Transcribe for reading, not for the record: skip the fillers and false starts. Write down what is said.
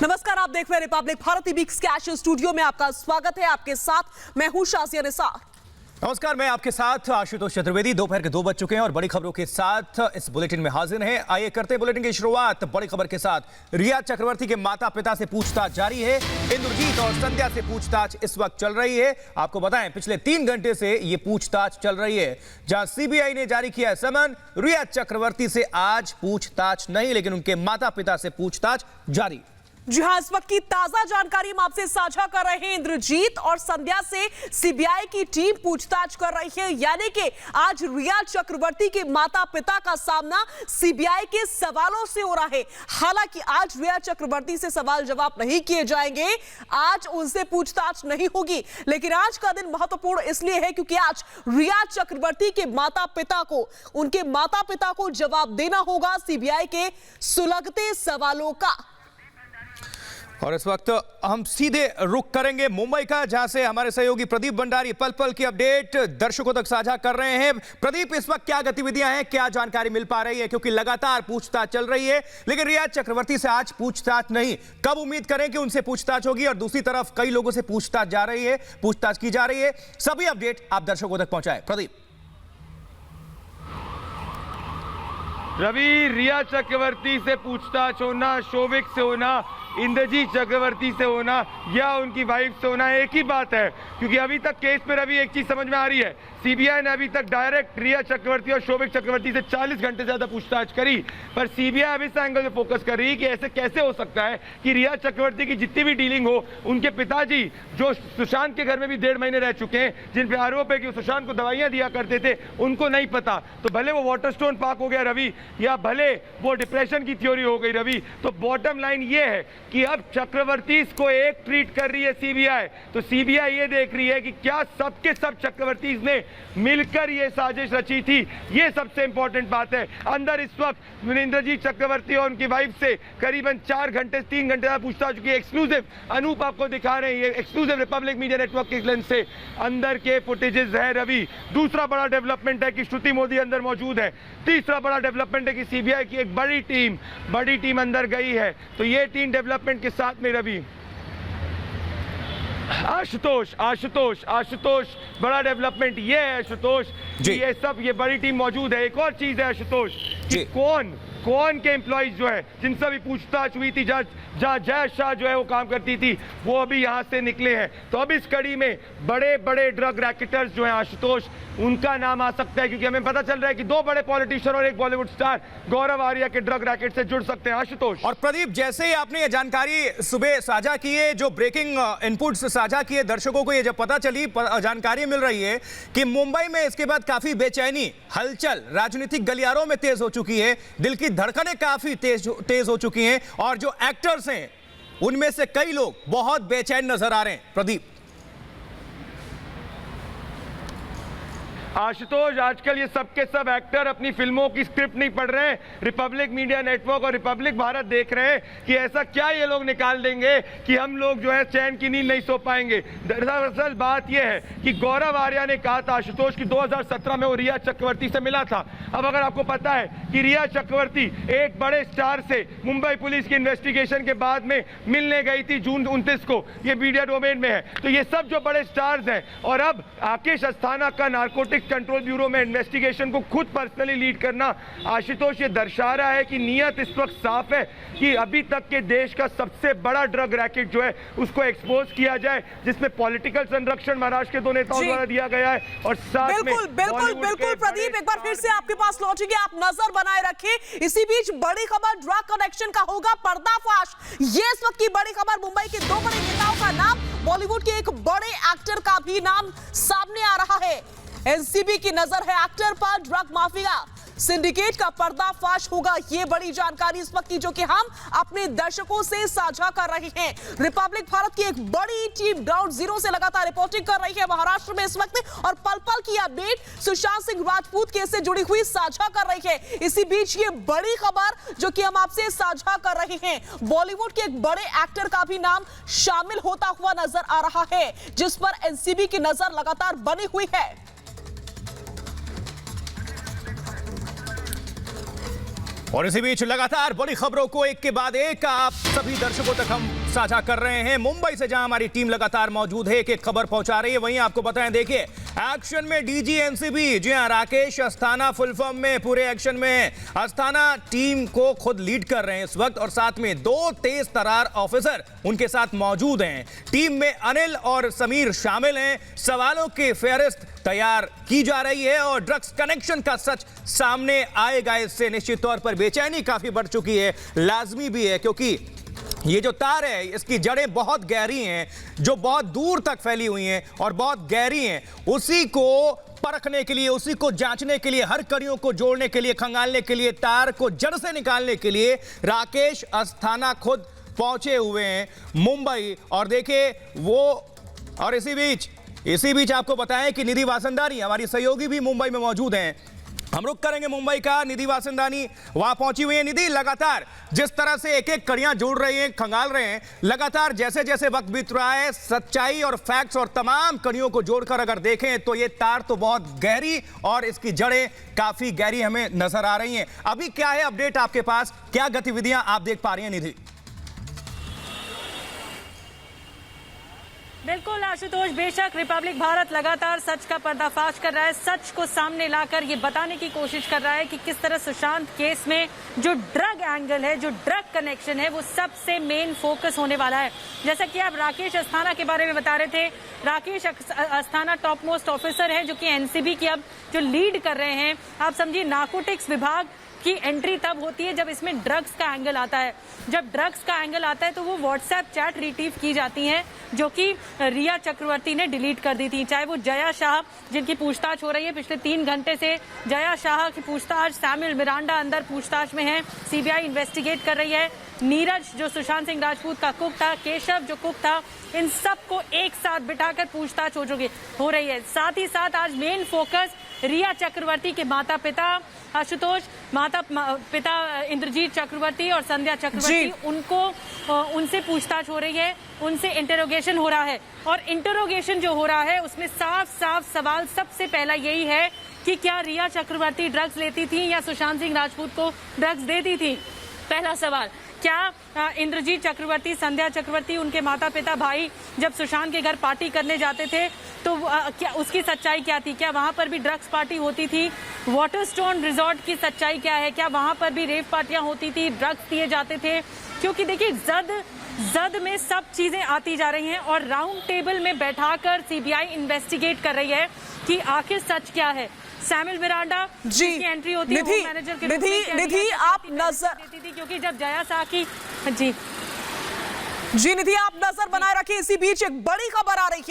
नमस्कार, आप देख रहे हैं रिपब्लिक भारत टीवी के स्टूडियो में आपका स्वागत है। आपके साथ मैं हूं शाजिया निसार। नमस्कार, मैं आपके साथ आशुतोष चतुर्वेदी। दोपहर के 2 बज चुके हैं और बड़ी खबरों के साथ इस बुलेटिन में हाजिर हैं। आइए करते हैं बुलेटिन की शुरुआत बड़ी खबर के साथ। रिया चक्रवर्ती के माता पिता से पूछताछ जारी है। इंद्रजीत और संध्या से पूछताछ इस वक्त चल रही है। आपको बताएं, पिछले 3 घंटे से ये पूछताछ चल रही है, जहां सीबीआई ने जारी किया समन। रिया चक्रवर्ती से आज पूछताछ नहीं, लेकिन उनके माता पिता से पूछताछ जारी। जी हां, इस वक्त की ताजा जानकारी हम आपसे साझा कर रहे हैं। इंद्रजीत और संध्या से सीबीआई की टीम पूछताछ कर रही है, यानी कि आज रिया चक्रवर्ती के माता पिता का सामना सीबीआई के सवालों से हो रहा है। हालांकि आज रिया चक्रवर्ती से सवाल जवाब नहीं किए जाएंगे, आज उनसे पूछताछ नहीं होगी। लेकिन आज का दिन महत्वपूर्ण इसलिए है क्योंकि आज रिया चक्रवर्ती के माता पिता को, उनके माता पिता को जवाब देना होगा सीबीआई के सुलगते सवालों का। और इस वक्त हम सीधे रुख करेंगे मुंबई का, जहां से हमारे सहयोगी प्रदीप भंडारी पल पल की अपडेट दर्शकों तक साझा कर रहे हैं। प्रदीप, इस वक्त क्या गतिविधियां हैं, क्या जानकारी मिल पा रही है? क्योंकि लगातार पूछताछ चल रही है, लेकिन रिया चक्रवर्ती से आज पूछताछ नहीं। कब उम्मीद करें कि उनसे पूछताछ होगी? और दूसरी तरफ कई लोगों से पूछताछ की जा रही है। सभी अपडेट आप दर्शकों तक पहुंचाएं। प्रदीप। रवि, रिया चक्रवर्ती से पूछताछ होना, शोभिक से होना, इंद्रजीत चक्रवर्ती से होना या उनकी वाइफ से होना एक ही बात है। क्योंकि अभी तक केस में रवि एक चीज समझ में आ रही है, सीबीआई ने अभी तक डायरेक्ट रिया चक्रवर्ती और शोभिक चक्रवर्ती से 40 घंटे ज्यादा पूछताछ करी, पर सीबीआई अब इस एंगल में फोकस कर रही है कि ऐसे कैसे हो सकता है कि रिया चक्रवर्ती की जितनी भी डीलिंग हो, उनके पिताजी जो सुशांत के घर में भी 1.5 महीने रह चुके हैं, जिन पे आरोप है कि सुशांत को दवाइयां दिया करते थे, उनको नहीं पता। तो भले वो वाटरस्टोन पार्क हो गया रवि, या भले वो डिप्रेशन की थ्योरी हो गई रवि, तो बॉटम लाइन ये है कि अब चक्रवर्ती को एक ट्रीट कर रही है सीबीआई। तो सीबीआई ये देख रही है कि क्या सबके सब चक्रवर्ती ने मिलकर ये साजिश रची थी। ये सबसे इंपॉर्टेंट बात है। अंदर इस वक्त इंद्रजीत चक्रवर्ती और उनकी वाइफ से करीबन 4 घंटे 3 घंटे पूछताछ चुकी है। एक्सक्लूसिव अनूप आपको दिखा रहे हैं, ये एक्सक्लूसिव रिपब्लिक मीडिया नेटवर्क के लेंस से अंदर के फुटेजेस है रवि। दूसरा बड़ा डेवलपमेंट है कि श्रुति मोदी अंदर मौजूद है। तीसरा बड़ा डेवलपमेंट है कि सीबीआई की एक बड़ी टीम अंदर गई है। तो ये 3 डेवलपमेंट के साथ में रवि आशुतोष बड़ा डेवलपमेंट ये है आशुतोष, ये सब ये बड़ी टीम मौजूद है। एक और चीज है आशुतोष कि कौन के एम्प्लॉइज जो है जिनसे भी पूछताछ हुई थी, जहाँ जय शाह जो है वो काम करती थी, वो अभी यहाँ से निकले हैं। तो अब इस कड़ी में बड़े बड़े ड्रग रैकेटर्स जो हैं आशुतोष, उनका नाम आ सकता है, क्योंकि हमें पता चल रहा है कि 2 बड़े पॉलिटिशियन और एक बॉलीवुड स्टार गौरव आर्या के ड्रग रैकेट से जुड़ सकते हैं आशुतोष। और प्रदीप, जैसे ही आपने ये जानकारी सुबह साझा की है, जो ब्रेकिंग इनपुट्स साझा किए दर्शकों को, ये जब पता चली, जानकारी मिल रही है कि मुंबई में इसके बाद काफी बेचैनी, हलचल राजनीतिक गलियारों में तेज हो चुकी है। दिल की धड़कनें काफी तेज हो चुकी हैं और जो एक्टर्स हैं उनमें से कई लोग बहुत बेचैन नजर आ रहे हैं। प्रदीप। आशुतोष, आजकल ये सबके सब एक्टर अपनी फिल्मों की स्क्रिप्ट नहीं पढ़ रहे हैं, रिपब्लिक मीडिया नेटवर्क और रिपब्लिक भारत देख रहे हैं कि ऐसा क्या ये लोग निकाल देंगे कि हम लोग जो है चैन की नींद नहीं सो पाएंगे। दरअसल बात ये है कि गौरव आर्या ने कहा था आशुतोष कि 2017 में वो रिया चक्रवर्ती से मिला था। अब अगर आपको पता है कि रिया चक्रवर्ती एक बड़े स्टार से मुंबई पुलिस की इन्वेस्टिगेशन के बाद में मिलने गई थी जून 29 को, ये मीडिया डोमेन में है। तो ये सब जो बड़े स्टार्स हैं, और अब आकेश अस्थाना का नारकोटिक कंट्रोल ब्यूरो में इन्वेस्टिगेशन को खुद पर्सनली लीड करना, आशुतोष ये दर्शा रहा है कि नियत इस वक्त साफ है कि अभी तक के देश का सबसे बड़ा ड्रग रैकेट जो है उसको एक्सपोज किया जाए, जिसमें पॉलिटिकल संरक्षण महाराष्ट्र के 2 नेताओं द्वारा दिया गया है। और साथ में बिल्कुल प्रदीप, एक बार फिर से आपके पास लौटेंगे, आप नजर बनाए रखें। इसी बीच बड़ी खबर, ड्रग कनेक्शन का होगा पर्दाफाश। ये इस वक्त की बड़ी खबर, मुंबई के 2 बड़े नेताओं का नाम, बॉलीवुड के एक बड़े एक्टर का भी नाम सामने आ रहा है। एनसीबी की नजर है एक्टर पर, ड्रग माफिया सिंडिकेट का पर्दाफाश होगा। ये बड़ी जानकारी इस वक्त की जो कि हम अपने दर्शकों से साझा कर रहे हैं। रिपब्लिक भारत की एक बड़ी टीम ग्राउंड जीरो से लगातार रिपोर्टिंग कर रही है महाराष्ट्र में इस वक्त, और पल पल की अपडेट सुशांत सिंह राजपूत केस से जुड़ी हुई साझा कर रही है। इसी बीच ये बड़ी खबर जो कि हम आपसे साझा कर रहे हैं, बॉलीवुड के एक बड़े एक्टर का भी नाम शामिल होता हुआ नजर आ रहा है, जिस पर एनसीबी की नजर लगातार बनी हुई है। और इसी बीच लगातार बड़ी खबरों को एक के बाद एक आप सभी दर्शकों तक हम साझा कर रहे हैं। मुंबई से जहां हमारी टीम लगातार मौजूद है, एक एक खबर पहुंचा रही है, वहीं आपको बताएं, देखिए एक्शन में डीजी एनसीबी, जी हां, राकेश अस्थाना फुल फॉर्म में पूरे एक्शन में अस्थाना टीम को खुद लीड कर रहे हैं इस वक्त, और साथ में 2 तेज तरार ऑफिसर उनके साथ मौजूद हैं। टीम में अनिल और समीर शामिल हैं। सवालों की फेहरिस्त तैयार की जा रही है और ड्रग्स कनेक्शन का सच सामने आएगा। इससे निश्चित तौर पर बेचैनी काफी बढ़ चुकी है, लाजमी भी है, क्योंकि ये जो तार है इसकी जड़ें बहुत गहरी हैं, जो बहुत दूर तक फैली हुई हैं और बहुत गहरी हैं। उसी को परखने के लिए, उसी को जांचने के लिए, हर कड़ियों को जोड़ने के लिए, खंगालने के लिए, तार को जड़ से निकालने के लिए राकेश अस्थाना खुद पहुंचे हुए हैं मुंबई। और देखिए वो, और इसी बीच आपको बताएं कि निधि वासंदानी हमारी सहयोगी भी मुंबई में मौजूद हैं। हम रुक करेंगे मुंबई का, निधि वासंदानी वहां पहुंची हुई है। निधि, लगातार जिस तरह से एक एक कड़ियां जोड़ रहे हैं, खंगाल रहे हैं, लगातार जैसे जैसे वक्त बीत रहा है, सच्चाई और फैक्ट्स और तमाम कड़ियों को जोड़कर अगर देखें तो ये तार तो बहुत गहरी और इसकी जड़ें काफी गहरी हमें नजर आ रही हैं। अभी क्या है अपडेट आपके पास, क्या गतिविधियां आप देख पा रही हैं निधि? बिल्कुल आशुतोष, बेशक रिपब्लिक भारत लगातार सच का पर्दाफाश कर रहा है, सच को सामने लाकर ये बताने की कोशिश कर रहा है कि किस तरह सुशांत केस में जो ड्रग एंगल है, जो ड्रग कनेक्शन है, वो सबसे मेन फोकस होने वाला है। जैसा कि आप राकेश अस्थाना के बारे में बता रहे थे, Rakesh Asthana top most officer है जो कि एनसीबी की अब जो लीड कर रहे हैं। आप समझिए नारकोटिक्स विभाग की एंट्री तब होती है जब इसमें ड्रग्स का एंगल आता है। जब ड्रग्स का एंगल आता है तो वो व्हाट्सएप चैट रिट्रीव की जाती हैं जो कि रिया चक्रवर्ती ने डिलीट कर दी थी। चाहे वो जया शाह, जिनकी पूछताछ हो रही है पिछले 3 घंटे से, जया शाह की पूछताछ, सैमुअल मिरांडा अंदर पूछताछ में है, सीबीआई इन्वेस्टिगेट कर रही है, नीरज जो सुशांत सिंह राजपूत का कुक था, केशव जो कुक था, इन सबको एक साथ बिठाकर पूछताछ हो रही है। साथ ही साथ आज मेन फोकस रिया चक्रवर्ती के माता पिता आशुतोष, माता पिता इंद्रजीत चक्रवर्ती और संध्या चक्रवर्ती, उनसे पूछताछ हो रही है, उनसे इंटरोगेशन हो रहा है। और इंटरोगेशन जो हो रहा है उसमें साफ साफ सवाल सबसे पहला यही है कि क्या रिया चक्रवर्ती ड्रग्स लेती थी या सुशांत सिंह राजपूत को ड्रग्स देती थी। पहला सवाल, क्या इंद्रजीत चक्रवर्ती, संध्या चक्रवर्ती, उनके माता पिता भाई जब सुशांत के घर पार्टी करने जाते थे तो क्या उसकी सच्चाई क्या थी? क्या वहां पर भी ड्रग्स पार्टी होती थी? वाटरस्टोन रिजॉर्ट की सच्चाई क्या है? क्या वहां पर भी रेव पार्टियां होती थी, ड्रग्स दिए जाते थे? क्योंकि देखिए जद में सब चीजें आती जा रही हैं और राउंड टेबल में बैठाकर सीबीआई इन्वेस्टिगेट कर रही है कि आखिर सच क्या है। सैमुअल मिरांडा की एंट्री होती है, वो मैनेजर के रूप में निधि आप नजर देती थी, क्योंकि जब जया शाह की जी निधि आप नजर बनाए रखिए। इसी बीच एक बड़ी खबर आ रही है।